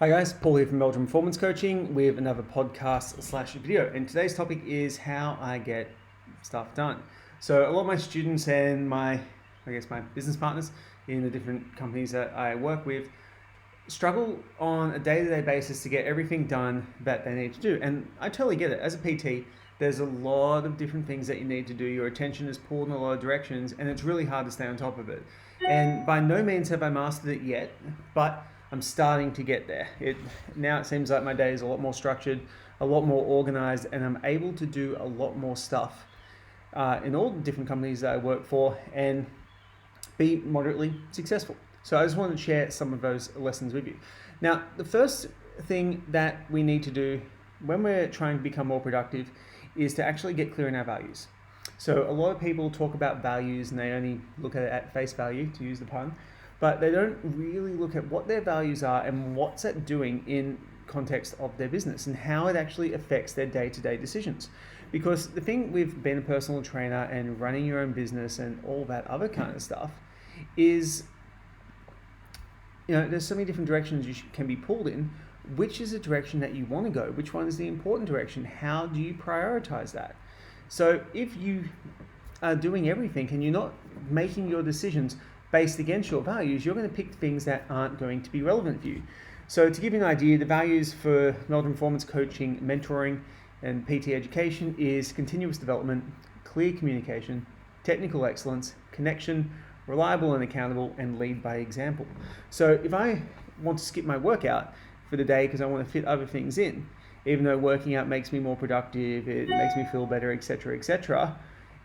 Hi guys, Paul here from Meldrum Performance Coaching with another podcast/video. And today's topic is how I get stuff done. So a lot of my students and my business partners in the different companies that I work with struggle on a day-to-day basis to get everything done that they need to do. And I totally get it. As a PT, there's a lot of different things that you need to do. Your attention is pulled in a lot of directions and it's really hard to stay on top of it. And by no means have I mastered it yet, but I'm starting to get there. Now it seems like my day is a lot more structured, a lot more organized, and I'm able to do a lot more stuff in all the different companies that I work for and be moderately successful. So I just wanted to share some of those lessons with you. Now, the first thing that we need to do when we're trying to become more productive is to actually get clear in our values. So a lot of people talk about values and they only look at it at face value, to use the pun, but they don't really look at what their values are and what's it doing in context of their business and how it actually affects their day-to-day decisions. Because the thing with being a personal trainer and running your own business and all that other kind of stuff is, there's so many different directions you can be pulled in. Which is the direction that you want to go? Which one is the important direction? How do you prioritize that? So if you are doing everything and you're not making your decisions based against your values, you're going to pick things that aren't going to be relevant for you. So to give you an idea, the values for Meldrum Performance Coaching, mentoring, and PT education is continuous development, clear communication, technical excellence, connection, reliable and accountable, and lead by example. So if I want to skip my workout for the day because I want to fit other things in, even though working out makes me more productive, it makes me feel better, etc.,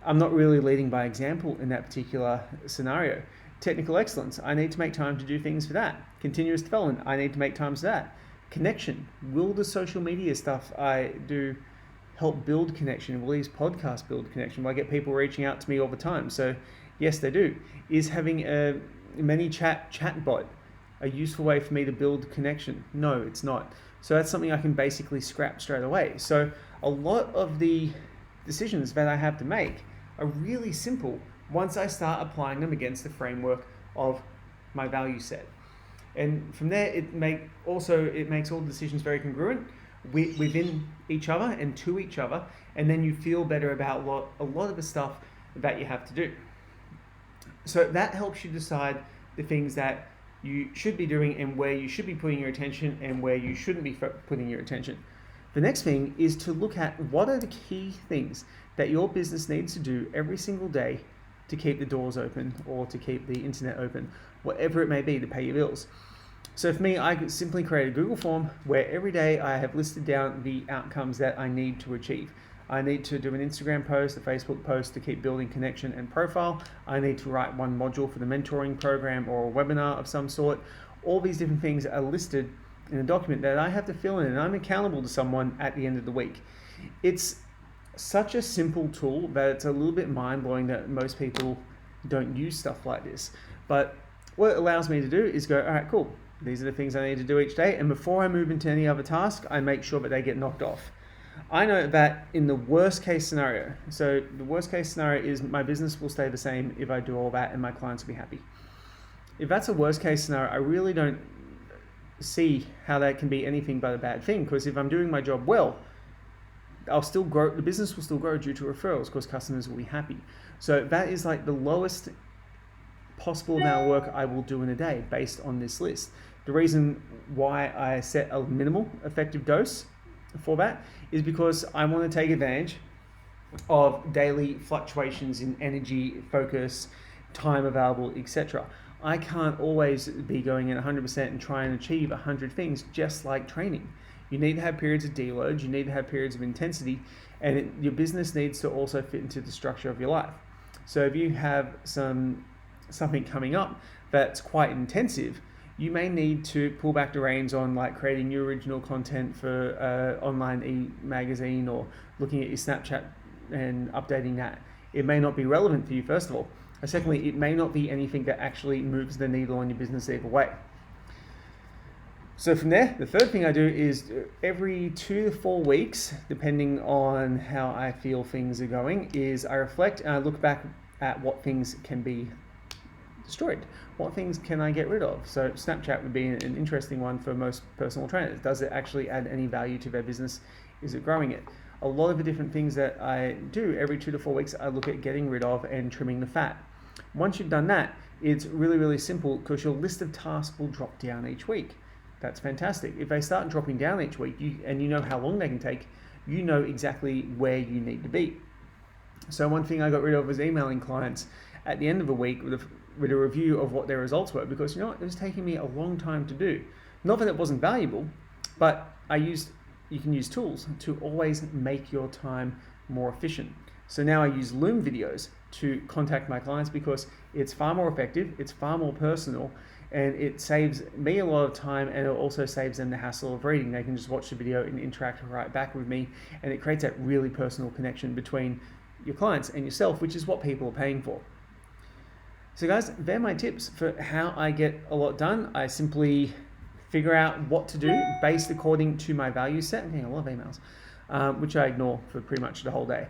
I'm not really leading by example in that particular scenario. Technical excellence, I need to make time to do things for that. Continuous development, I need to make time for that. Connection, will the social media stuff I do help build connection? Will these podcasts build connection? Will I get people reaching out to me all the time? So yes, they do. Is having a chat bot a useful way for me to build connection? No, it's not. So that's something I can basically scrap straight away. So a lot of the decisions that I have to make are really simple once I start applying them against the framework of my value set. And from there, it makes all the decisions very congruent within each other and to each other, and then you feel better about a lot of the stuff that you have to do. So that helps you decide the things that you should be doing and where you should be putting your attention and where you shouldn't be putting your attention. The next thing is to look at what are the key things that your business needs to do every single day to keep the doors open or to keep the internet open, whatever it may be, to pay your bills. So for me, I could simply create a Google form where every day I have listed down the outcomes that I need to achieve. I need to do an Instagram post, a Facebook post to keep building connection and profile. I need to write one module for the mentoring program or a webinar of some sort. All these different things are listed in a document that I have to fill in, and I'm accountable to someone at the end of the week. It's such a simple tool that it's a little bit mind-blowing that most people don't use stuff like this. But what it allows me to do is go, all right, cool. These are the things I need to do each day. And before I move into any other task, I make sure that they get knocked off. I know that in the worst case scenario, so the worst case scenario is my business will stay the same if I do all that and my clients will be happy. If that's a worst case scenario, I really don't see how that can be anything but a bad thing, because if I'm doing my job well, I'll still grow, the business will still grow due to referrals because customers will be happy. So that is like the lowest possible amount of work I will do in a day based on this list. The reason why I set a minimal effective dose for that is because I want to take advantage of daily fluctuations in energy, focus, time available, etc. I can't always be going at 100% and try and achieve 100 things, just like training. You need to have periods of deload, you need to have periods of intensity, and your business needs to also fit into the structure of your life. So if you have something coming up that's quite intensive, you may need to pull back the reins on like creating new original content for online e-magazine or looking at your Snapchat and updating that. It may not be relevant for you, first of all. And secondly, it may not be anything that actually moves the needle on your business either way. So from there, the third thing I do is every 2 to 4 weeks, depending on how I feel things are going, is I reflect and I look back at what things can be destroyed? What things can I get rid of? So Snapchat would be an interesting one for most personal trainers. Does it actually add any value to their business? Is it growing it? A lot of the different things that I do every 2 to 4 weeks, I look at getting rid of and trimming the fat. Once you've done that, it's really, really simple because your list of tasks will drop down each week. That's fantastic. If they start dropping down each week and you know how long they can take, you know exactly where you need to be. So one thing I got rid of was emailing clients at the end of a week with a review of what their results were, because you know what, it was taking me a long time to do. Not that it wasn't valuable, but you can use tools to always make your time more efficient. So now I use Loom videos to contact my clients because it's far more effective, it's far more personal, and it saves me a lot of time, and it also saves them the hassle of reading. They can just watch the video and interact right back with me, and it creates that really personal connection between your clients and yourself, which is what people are paying for. So guys, they're my tips for how I get a lot done. I simply figure out what to do based according to my value set. I'm getting a lot of emails, which I ignore for pretty much the whole day.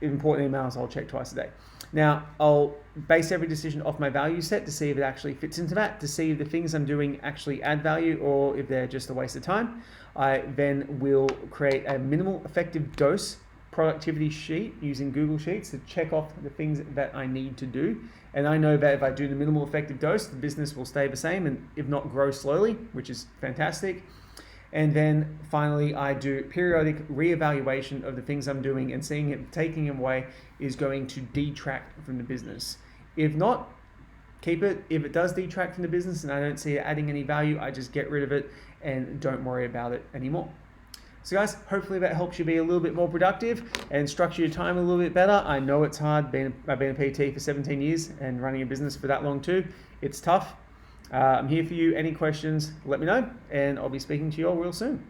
Important emails I'll check twice a day. Now, I'll base every decision off my value set to see if it actually fits into that, to see if the things I'm doing actually add value or if they're just a waste of time. I then will create a minimal effective dose productivity sheet using Google Sheets to check off the things that I need to do. And I know that if I do the minimal effective dose, the business will stay the same and if not grow slowly, which is fantastic. And then finally, I do periodic reevaluation of the things I'm doing and seeing if taking them away is going to detract from the business. If not, keep it. If it does detract from the business and I don't see it adding any value, I just get rid of it and don't worry about it anymore. So guys, hopefully that helps you be a little bit more productive and structure your time a little bit better. I know it's hard. I've been a PT for 17 years and running a business for that long too. It's tough. I'm here for you. Any questions, let me know, and I'll be speaking to you all real soon.